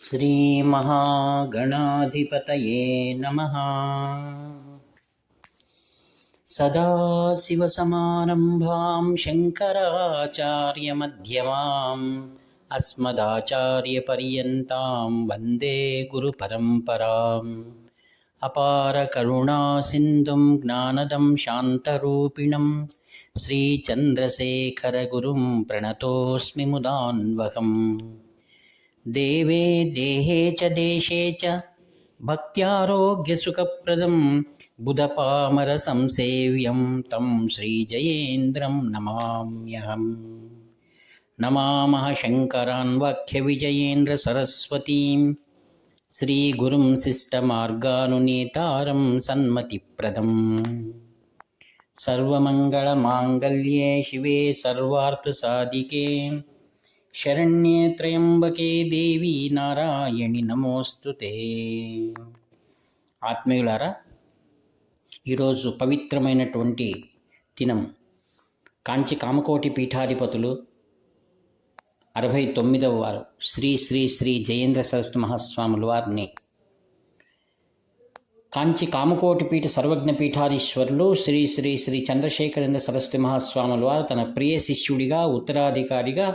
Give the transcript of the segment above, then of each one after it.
श्रीमहागणाधिपतये नमः। सदाशिवसमारम्भां शङ्कराचार्यमध्यमाम् अस्मदाचार्यपर्यन्तां वन्दे गुरुपरम्पराम्। अपारकरुणासिन्धुं ज्ञानदं शान्तरूपिणं श्रीचन्द्रशेखरगुरुं प्रणतोऽस्मि मुदान्वहम्। देवे देहे च देशे च भक्त्यारोग्यसुखप्रदं बुधपामरसंसेव्यं तं श्रीजयेन्द्रं नमाम्यहम्। नमामः शङ्करान् वाक्यविजयेन्द्रसरस्वतीं श्रीगुरुं शिष्टमार्गानुनेतारं सन्मतिप्रदम्। सर्वमङ्गलमाङ्गल्ये शिवे सर्वार्थसाधिके शरण्ये त्र्यंबके देवी నారాయణి నమోస్తుతే. ఆత్మీయులారా, ఈరోజు పవిత్రమైనటువంటి దినం. కాంచి కామకోటి పీఠాధిపతులు 69వ వారు శ్రీ శ్రీ శ్రీ జయేంద్ర సరస్వతి మహాస్వాముల వారిని, కాంచి కామకోటి పీఠ సర్వజ్ఞ పీఠాధీశ్వరులు శ్రీ శ్రీ శ్రీ చంద్రశేఖరేంద్ర సరస్వతి మహాస్వాముల వారు తన ప్రియ శిష్యుడిగా ఉత్తరాధికారిగా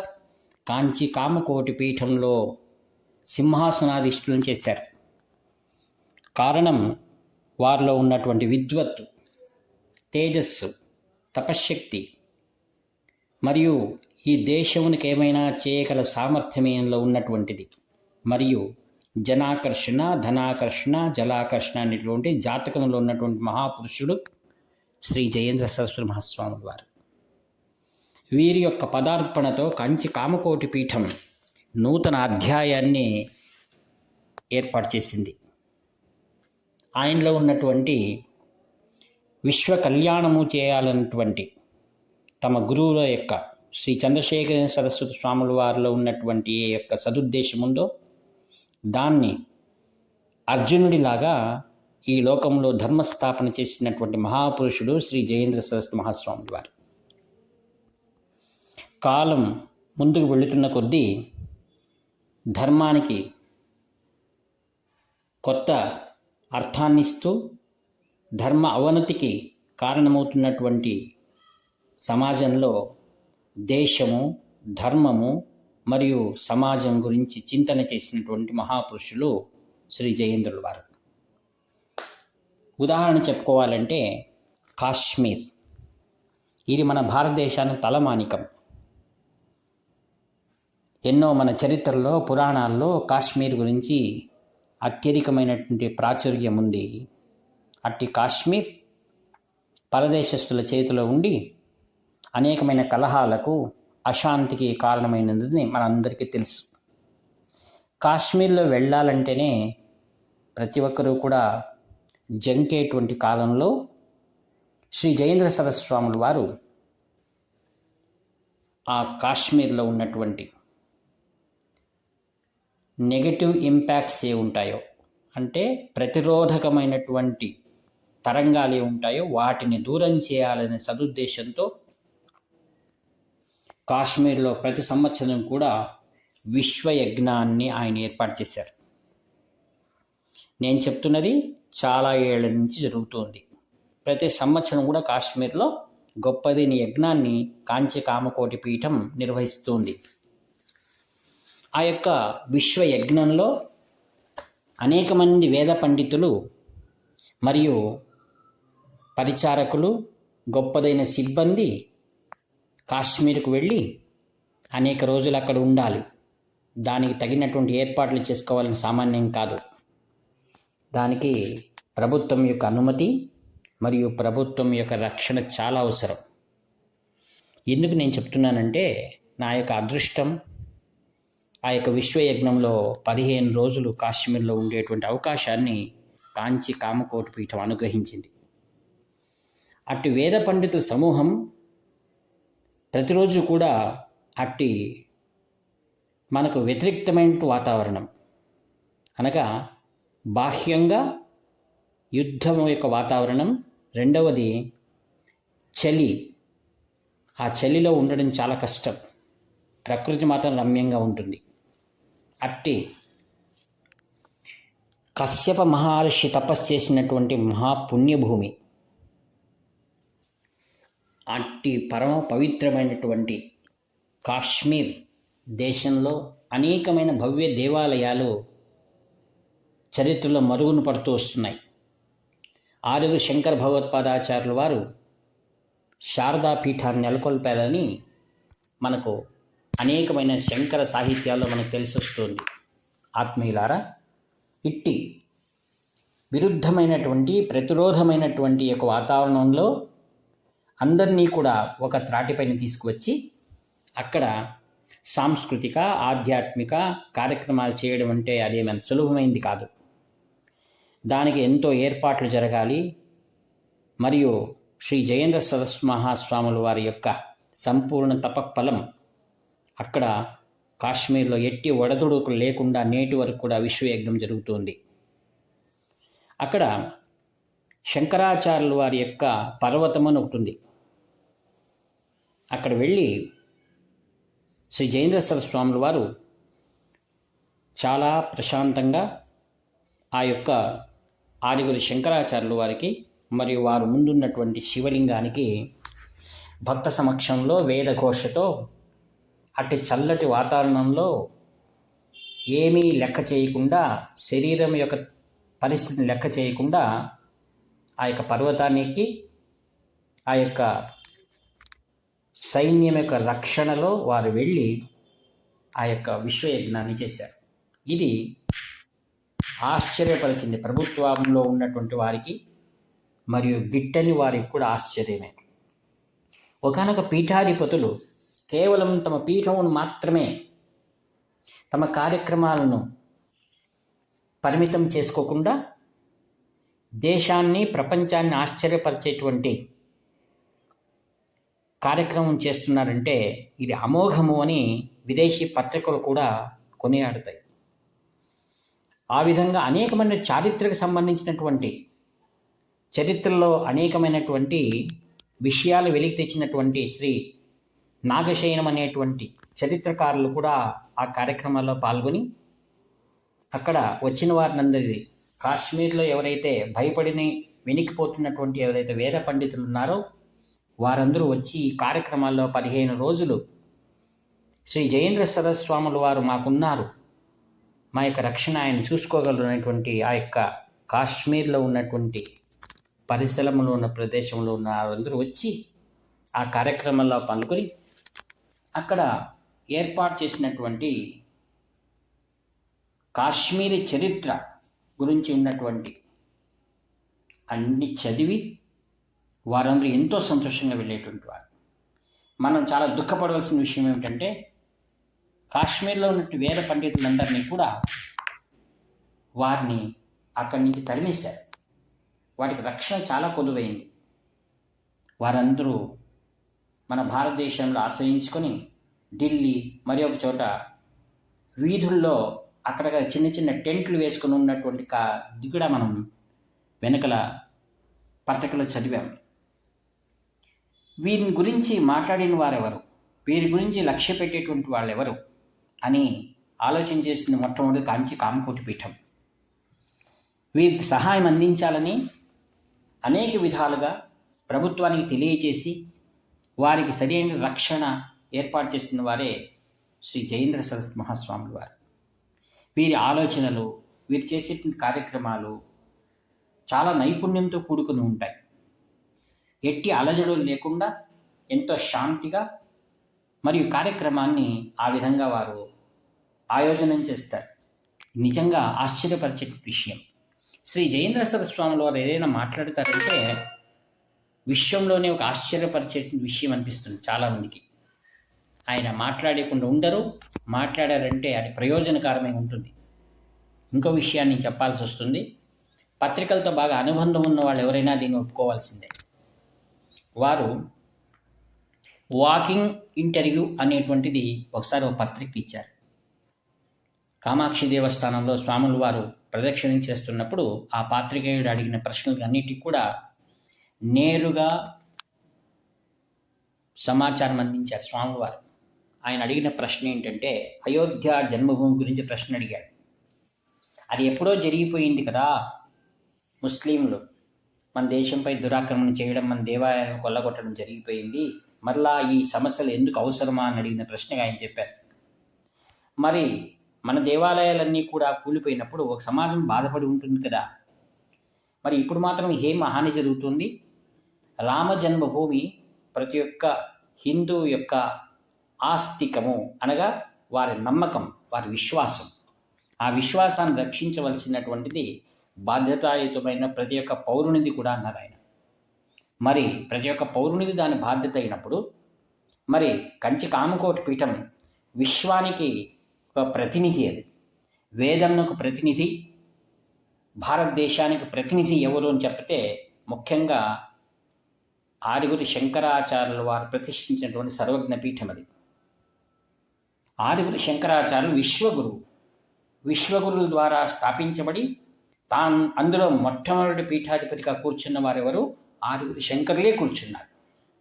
కాంచి కామకోటి పీఠంలో సింహాసనాధిష్ఠులను చేశారు. కారణం వారిలో ఉన్నటువంటి విద్వత్తు, తేజస్సు, తపశ్శక్తి మరియు ఈ దేశమునికి ఏమైనా చేయగల సామర్థ్యంలో ఉన్నటువంటిది, మరియు జనాకర్షణ, ధనాకర్షణ, జలాకర్షణ అనేటువంటి జాతకంలో ఉన్నటువంటి మహాపురుషుడు శ్రీ జయేంద్ర సరస్వతి మహాస్వాముల వారు. వీరి యొక్క పదార్పణతో కంచి కామకోటి పీఠం నూతన అధ్యాయాన్ని ఏర్పాటు చేసింది. ఆయనలో ఉన్నటువంటి విశ్వ కళ్యాణము చేయాలన్నటువంటి తమ గురువుల యొక్క శ్రీ చంద్రశేఖర సరస్వతి స్వాముల వారిలో ఉన్నటువంటి ఏ యొక్క సదుద్దేశం ఉందో దాన్ని అర్జునుడిలాగా ఈ లోకంలో ధర్మస్థాపన చేసినటువంటి మహాపురుషుడు శ్రీ జయేంద్ర సరస్వతి మహాస్వాముల వారు. కాలం ముందుకు వెళుతున్న కొద్దీ ధర్మానికి కొత్త అర్థాన్నిస్తూ ధర్మ అవనతికి కారణమవుతున్నటువంటి సమాజంలో దేశము, ధర్మము మరియు సమాజం గురించి చింతన చేసినటువంటి మహాపురుషులు శ్రీ జయేంద్రుల వారు. ఉదాహరణ చెప్పుకోవాలంటే కాశ్మీర్, ఇది మన భారతదేశానికి తలమానికం. ఎన్నో మన చరిత్రలో, పురాణాల్లో కాశ్మీర్ గురించి అత్యధికమైనటువంటి ప్రాచుర్యం ఉంది. అట్టి కాశ్మీర్ పరదేశస్తుల చేతిలో ఉండి అనేకమైన కలహాలకు, అశాంతికి కారణమైనదని మనందరికీ తెలుసు. కాశ్మీర్లో వెళ్ళాలంటేనే ప్రతి ఒక్కరూ కూడా జంకేటువంటి కాలంలో శ్రీ జయేంద్ర సరస్వతి స్వాముల వారు ఆ కాశ్మీర్లో ఉన్నటువంటి నెగటివ్ ఇంపాక్ట్స్ ఏ ఉంటాయో, అంటే ప్రతిరోధకమైనటువంటి తరంగాలు ఏ ఉంటాయో వాటిని దూరం చేయాలనే సదుద్దేశంతో కాశ్మీర్లో ప్రతి సంవత్సరం కూడా విశ్వయజ్ఞాన్ని ఆయన ఏర్పాటు చేశారు. నేను చెప్తున్నది చాలా ఏళ్ల నుంచి జరుగుతోంది. ప్రతి సంవత్సరం కూడా కాశ్మీర్లో గొప్పదైన యజ్ఞాన్ని కాంచి కామకోటి పీఠం నిర్వహిస్తుంది. ఆ యొక్క విశ్వయజ్ఞంలో అనేక మంది వేద పండితులు మరియు పరిచారకులు, గొప్పదైన సిబ్బంది కాశ్మీర్కు వెళ్ళి అనేక రోజులు అక్కడ ఉండాలి. దానికి తగినటువంటి ఏర్పాట్లు చేసుకోవాలని సామాన్యం కాదు. దానికి ప్రభుత్వం యొక్క అనుమతి మరియు ప్రభుత్వం యొక్క రక్షణ చాలా అవసరం. ఎందుకు నేను చెప్తున్నానంటే, నా యొక్క అదృష్టం ఆ యొక్క విశ్వయజ్ఞంలో 15 రోజులు కాశ్మీర్లో ఉండేటువంటి అవకాశాన్ని కాంచి కామకోటి పీఠం అనుగ్రహించింది. అట్టి వేద పండితుల సమూహం ప్రతిరోజు కూడా అట్టి మనకు వ్యతిరేక్తమైన వాతావరణం, అనగా బాహ్యంగా యుద్ధం యొక్క వాతావరణం, రెండవది చలి. ఆ చలిలో ఉండడం చాలా కష్టం. ప్రకృతి మాత్రం రమ్యంగా ఉంటుంది. అట్టి కశ్యప మహర్షి తపస్సు చేసినటువంటి మహాపుణ్యభూమి. అట్టి పరమ పవిత్రమైనటువంటి కాశ్మీర్ దేశంలో అనేకమైన భవ్య దేవాలయాలు చరిత్రలో మరుగున పడుతూ వస్తున్నాయి. ఆదిగురు శంకర భగవత్పాదాచార్యుల వారు శారదా పీఠాన్ని నెలకొల్పారని మనకు అనేకమైన శంకర సాహిత్యాల్లో మనకు తెలిసి వస్తుంది. ఆత్మీయులారా, ఇట్టి విరుద్ధమైనటువంటి ప్రతిరోధమైనటువంటి యొక్క వాతావరణంలో అందరినీ కూడా ఒక త్రాటిపైన తీసుకువచ్చి అక్కడ సాంస్కృతిక ఆధ్యాత్మిక కార్యక్రమాలు చేయడం అంటే అదేమంత సులభమైంది కాదు. దానికి ఎంతో ఏర్పాట్లు జరగాలి. మరియు శ్రీ జయేంద్ర సరస్వతి మహాస్వాముల వారి యొక్క సంపూర్ణ తపఫలం అక్కడ కాశ్మీర్లో ఎట్టి ఒడదుడుకులు లేకుండా నేటి వరకు కూడా విశ్వయజ్ఞం జరుగుతుంది. అక్కడ శంకరాచార్యుల వారి యొక్క పర్వతం అని ఒకటి ఉంది. అక్కడ వెళ్ళి శ్రీ జయేంద్ర సరస్వతి స్వాముల వారు చాలా ప్రశాంతంగా ఆ యొక్క ఆదిగురు శంకరాచార్యుల వారికి మరియు వారు ముందున్నటువంటి శివలింగానికి భక్త సమక్షంలో వేదఘోషతో అట్టి చల్లటి వాతావరణంలో ఏమీ లెక్క చేయకుండా, శరీరం యొక్క పరిస్థితిని లెక్క చేయకుండా ఆ యొక్క పర్వతాన్ని ఎక్కి ఆ యొక్క సైన్యం యొక్క రక్షణలో వారు వెళ్ళి ఆ యొక్క విశ్వయజ్ఞాన్ని చేశారు. ఇది ఆశ్చర్యపరిచింది ప్రభుత్వంలో ఉన్నటువంటి వారికి మరియు గిట్టని వారికి కూడా ఆశ్చర్యమే. ఒకానొక పీఠాధిపతులు కేవలం తమ పీఠమును మాత్రమే తమ కార్యక్రమాలను పరిమితం చేసుకోకుండా దేశాన్ని ప్రపంచాన్ని ఆశ్చర్యపరిచేటువంటి కార్యక్రమం చేస్తున్నారంటే ఇది అమోఘము అని విదేశీ పత్రికలు కూడా కొనియాడతాయి. ఆ విధంగా అనేకమైన చారిత్రకు సంబంధించినటువంటి చరిత్రలో అనేకమైనటువంటి విషయాలు వెలికి తెచ్చినటువంటి శ్రీ నాగశయనం అనేటువంటి చరిత్రకారులు కూడా ఆ కార్యక్రమాల్లో పాల్గొని అక్కడ వచ్చిన వారినందరి కాశ్మీర్లో ఎవరైతే భయపడిని వెనికిపోతున్నటువంటి ఎవరైతే వేద పండితులు ఉన్నారో వారందరూ వచ్చి ఈ కార్యక్రమాల్లో 15 రోజులు శ్రీ జయేంద్ర సరస్వతి స్వాముల వారు మాకున్నారు, మా యొక్క రక్షణ ఆయన చూసుకోగలరు అనేటువంటి ఆ యొక్క కాశ్మీర్లో ఉన్నటువంటి పరిసరములో ఉన్న ప్రదేశంలో ఉన్న వారందరూ వచ్చి ఆ కార్యక్రమంలో పాల్గొని అక్కడ ఏర్పాటు చేసినటువంటి కాశ్మీరీ చరిత్ర గురించి ఉన్నటువంటి అన్ని చదివి వారందరూ ఎంతో సంతోషంగా వెళ్ళేటువంటి వారు. మనం చాలా దుఃఖపడవలసిన విషయం ఏమిటంటే కాశ్మీర్లో ఉన్నట్టు వేద పండితులందరినీ కూడా వారిని అక్కడి నుంచి తరిమేశారు. వాటికి రక్షణ చాలా కొదువైంది. వారందరూ మన భారతదేశంలో ఆశ్రయించుకొని ఢిల్లీ మరి ఒక చోట వీధుల్లో అక్కడ చిన్న చిన్న టెంట్లు వేసుకుని ఉన్నటువంటి ఇది కూడా మనం వెనకల పత్రికలో చదివాం. వీరిని గురించి మాట్లాడిన వారెవరు, వీరి గురించి లక్ష్య పెట్టేటువంటి వాళ్ళు ఎవరు అని ఆలోచన చేసిన మొట్టమొదటి కాంచి కామకోటి పీఠం. వీరికి సహాయం అందించాలని అనేక విధాలుగా ప్రభుత్వానికి తెలియచేసి వారికి సరైన రక్షణ ఏర్పాటు చేసిన వారే శ్రీ జయేంద్ర సరస్వతి మహాస్వాములు వారు. వీరి ఆలోచనలు, వీరు చేసే కార్యక్రమాలు చాలా నైపుణ్యంతో కూడుకుని ఉంటాయి. ఎట్టి అలజడులు లేకుండా ఎంతో శాంతిగా మరియు కార్యక్రమాన్ని ఆ విధంగా వారు ఆయోజనం చేస్తారు. నిజంగా ఆశ్చర్యపరిచే విషయం. శ్రీ జయేంద్ర సరస్వతి స్వాముల వారు ఏదైనా మాట్లాడతారంటే విశ్వంలోనే ఒక ఆశ్చర్యపరిచే విషయం అనిపిస్తుంది చాలామందికి. ఆయన మాట్లాడకుండా ఉండరు, మాట్లాడారంటే అది ప్రయోజనకరమై ఉంటుంది. ఇంకో విషయాన్ని చెప్పాల్సి వస్తుంది. పత్రికలతో బాగా అనుబంధం ఉన్న వాళ్ళు ఎవరైనా దీన్ని ఒప్పుకోవాల్సిందే. వారు వాకింగ్ ఇంటర్వ్యూ అనేటువంటిది ఒకసారి ఒక పత్రిక ఇచ్చారు. కామాక్షి దేవస్థానంలో స్వాముల వారు ప్రదక్షిణం చేస్తున్నప్పుడు ఆ పాత్రికేయుడు అడిగిన ప్రశ్నలు అన్నిటికీ కూడా నేరుగా సమాచారం అందించారు స్వాముల వారు. ఆయన అడిగిన ప్రశ్న ఏంటంటే అయోధ్య జన్మభూమి గురించి ప్రశ్న అడిగాడు. అది ఎప్పుడో జరిగిపోయింది కదా. ముస్లింలు మన దేశంపై దురాక్రమణ చేయడం, మన దేవాలయాలను కొల్లగొట్టడం జరిగిపోయింది. మరలా ఈ సమస్యలు ఎందుకు అవసరమా అని అడిగిన ప్రశ్నగా ఆయన చెప్పారు. మరి మన దేవాలయాలన్నీ కూడా కూలిపోయినప్పుడు ఒక సమాజం బాధపడి ఉంటుంది కదా. మరి ఇప్పుడు మాత్రం ఏం హాని జరుగుతుంది? రామ జన్మభూమి ప్రతి ఒక్క హిందూ యొక్క ఆస్తికము, అనగా వారి నమ్మకం, వారి విశ్వాసం. ఆ విశ్వాసాన్ని రక్షించవలసినటువంటిది బాధ్యతాయుతమైన ప్రతి ఒక్క పౌరునిది కూడా అన్నారు ఆయన. మరి ప్రతి ఒక్క పౌరునిది దాని బాధ్యత అయినప్పుడు మరి కంచి కామకోటి పీఠం విశ్వానికి ఒక ప్రతినిధి. అది వేదంకు ప్రతినిధి, భారతదేశానికి ప్రతినిధి ఎవరు అని చెప్తే ముఖ్యంగా ఆరుగురు శంకరాచార్యుల వారు ప్రతిష్ఠించినటువంటి సర్వజ్ఞ పీఠం అది. ఆరుగురు శంకరాచార్యులు విశ్వగురుల ద్వారా స్థాపించబడి అందులో మొట్టమొదటి పీఠాధిపతిగా కూర్చున్న వారెవరు? ఆరుగురు శంకరులే కూర్చున్నారు.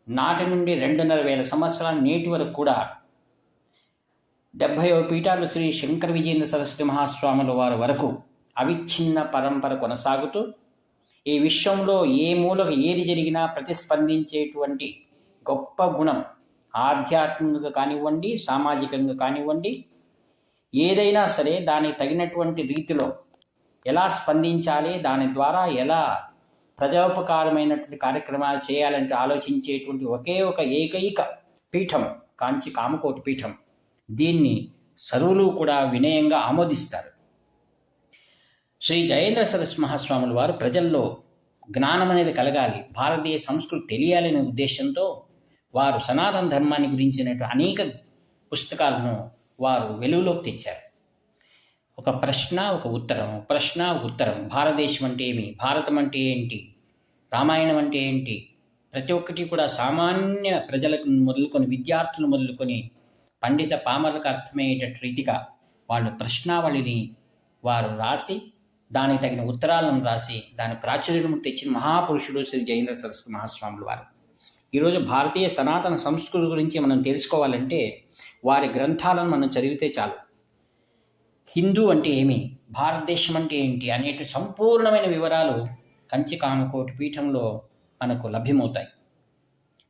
నాటి నుండి 2,500 సంవత్సరాల నేటి వరకు కూడా 70వ పీఠాలు శ్రీ శంకర విజయేంద్ర సరస్వతి మహాస్వాముల వారి వరకు అవిచ్ఛిన్న పరంపర కొనసాగుతూ ఈ విశ్వంలో ఏ మూలకు ఏది జరిగినా ప్రతిస్పందించేటువంటి గొప్ప గుణం, ఆధ్యాత్మికంగా కానివ్వండి, సామాజికంగా కానివ్వండి, ఏదైనా సరే దానికి తగినటువంటి రీతిలో ఎలా స్పందించాలి, దాని ద్వారా ఎలా ప్రజోపకారమైనటువంటి కార్యక్రమాలు చేయాలంటే ఆలోచించేటువంటి ఒకే ఒక ఏకైక పీఠం కాంచి కామకోటి పీఠం. దీన్ని సర్వులు కూడా వినయంగా ఆమోదిస్తారు. శ్రీ జయేంద్ర సరస్వతి మహాస్వాముల వారు ప్రజల్లో జ్ఞానం అనేది కలగాలి, భారతీయ సంస్కృతి తెలియాలనే ఉద్దేశంతో వారు సనాతన ధర్మాన్ని గురించినటువంటి అనేక పుస్తకాలను వారు వెలుగులోకి తెచ్చారు. ఒక ప్రశ్న ఒక ఉత్తరం, ప్రశ్న ఉత్తరం. భారతదేశం అంటే ఏమి, భారతం అంటే ఏంటి, రామాయణం అంటే ఏంటి, ప్రతి ఒక్కటి కూడా సామాన్య ప్రజలకు మొదలుకొని, విద్యార్థులు మొదలుకొని పండిత పామరులకు అర్థమయ్యేటట్టు రీతిగా వాళ్ళు ప్రశ్నావళిని వారు రాసి దానికి తగిన ఉత్తరాలను రాసి దాని ప్రాచుర్యం తెచ్చిన మహాపురుషుడు శ్రీ జయేంద్ర సరస్వతి మహాస్వాములు వారు. ఈరోజు భారతీయ సనాతన సంస్కృతి గురించి మనం తెలుసుకోవాలంటే వారి గ్రంథాలను మనం చదివితే చాలు. హిందూ అంటే ఏమి, భారతదేశం అంటే ఏంటి అనేటి సంపూర్ణమైన వివరాలు కంచి కామకోటి పీఠంలో మనకు లభ్యమవుతాయి.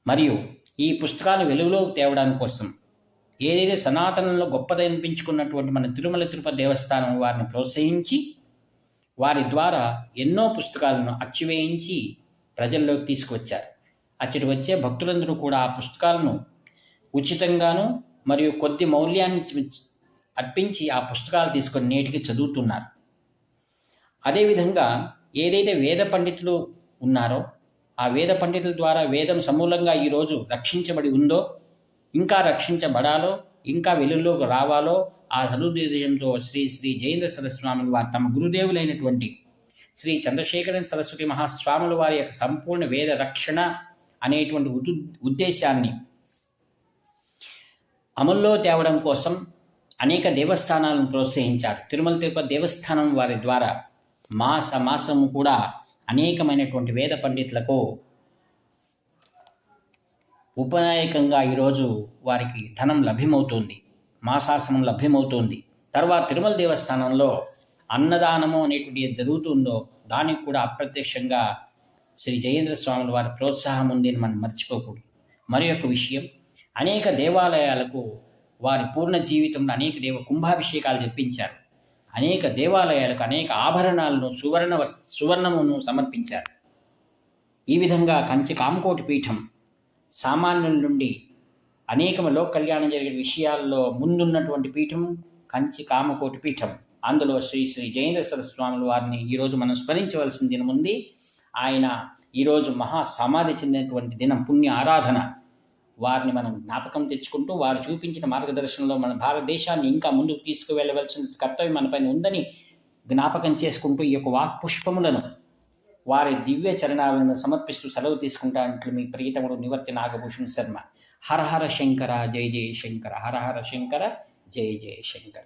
మరియు ఈ పుస్తకాలు వెలుగులోకి తేవడానికి కోసం ఏదైతే సనాతనంలో గొప్పదనిపించుకున్నటువంటి మన తిరుమల తిరుపతి దేవస్థానం వారిని ప్రోత్సహించి వారి ద్వారా ఎన్నో పుస్తకాలను అచ్చివేయించి ప్రజల్లోకి తీసుకువచ్చారు. అచ్చటి వచ్చే భక్తులందరూ కూడా ఆ పుస్తకాలను ఉచితంగాను మరియు కొద్ది మౌల్యాన్ని అర్పించి ఆ పుస్తకాలు తీసుకొని నేటికి చదువుతున్నారు. అదేవిధంగా ఏదైతే వేద పండితులు ఉన్నారో ఆ వేద పండితుల ద్వారా వేదం సమూలంగా ఈరోజు రక్షించబడి ఉందో, ఇంకా రక్షించబడాలో, ఇంకా వెలుగులోకి రావాలో ఆ సదుద్దేశంతో శ్రీ శ్రీ జయేంద్ర సరస్వాములు వారు తమ గురుదేవులైనటువంటి శ్రీ చంద్రశేఖర సరస్వతి మహాస్వాముల వారి యొక్క సంపూర్ణ వేద రక్షణ అనేటువంటి ఉద్దేశాన్ని అమల్లో తేవడం కోసం అనేక దేవస్థానాలను ప్రోత్సహించారు. తిరుమల తిరుపతి దేవస్థానం వారి ద్వారా మాసము కూడా అనేకమైనటువంటి వేద పండితులకు ఉపనాయకంగా ఈరోజు వారికి ధనం లభ్యమవుతుంది, మాసాసనం లభ్యమవుతుంది. తర్వాత తిరుమల దేవస్థానంలో అన్నదానము అనేటువంటి జరుగుతుందో దానికి కూడా అప్రత్యక్షంగా శ్రీ జయేంద్ర స్వాముల వారి ప్రోత్సాహం ఉంది అని మనం మర్చిపోకూడదు. మరి యొక్క విషయం, అనేక దేవాలయాలకు వారి పూర్ణ జీవితంలో అనేక కుంభాభిషేకాలు జరిపించారు. అనేక దేవాలయాలకు అనేక ఆభరణాలను సువర్ణమును సమర్పించారు. ఈ విధంగా కంచి కామకోటి పీఠం సామాన్యుల నుండి అనేక లోక కళ్యాణం జరిగిన విషయాల్లో ముందున్నటువంటి పీఠం కంచి కామకోటి పీఠం. అందులో శ్రీ శ్రీ జయేంద్ర సరస్వతి స్వాముల వారిని ఈరోజు మనం స్మరించవలసిన దినం ఉంది. ఆయన ఈరోజు మహాసమాధి చెందినటువంటి దినం, పుణ్య ఆరాధన. వారిని మనం జ్ఞాపకం తెచ్చుకుంటూ వారు చూపించిన మార్గదర్శనంలో మన భారతదేశాన్ని ఇంకా ముందుకు తీసుకువెళ్ళవలసిన కర్తవ్యం మనపైన ఉందని జ్ఞాపకం చేసుకుంటూ ఈ యొక్క వాక్పుష్పములను వారి దివ్య చరణాలను సమర్పిస్తూ సెలవు తీసుకుంటానంటూ మీ ప్రియతముడు నివర్తి నాగభూషణ్ శర్మ. హర హర శంకర జయ జయ శంకర, హర హర శంకర జయ జయ శంకర.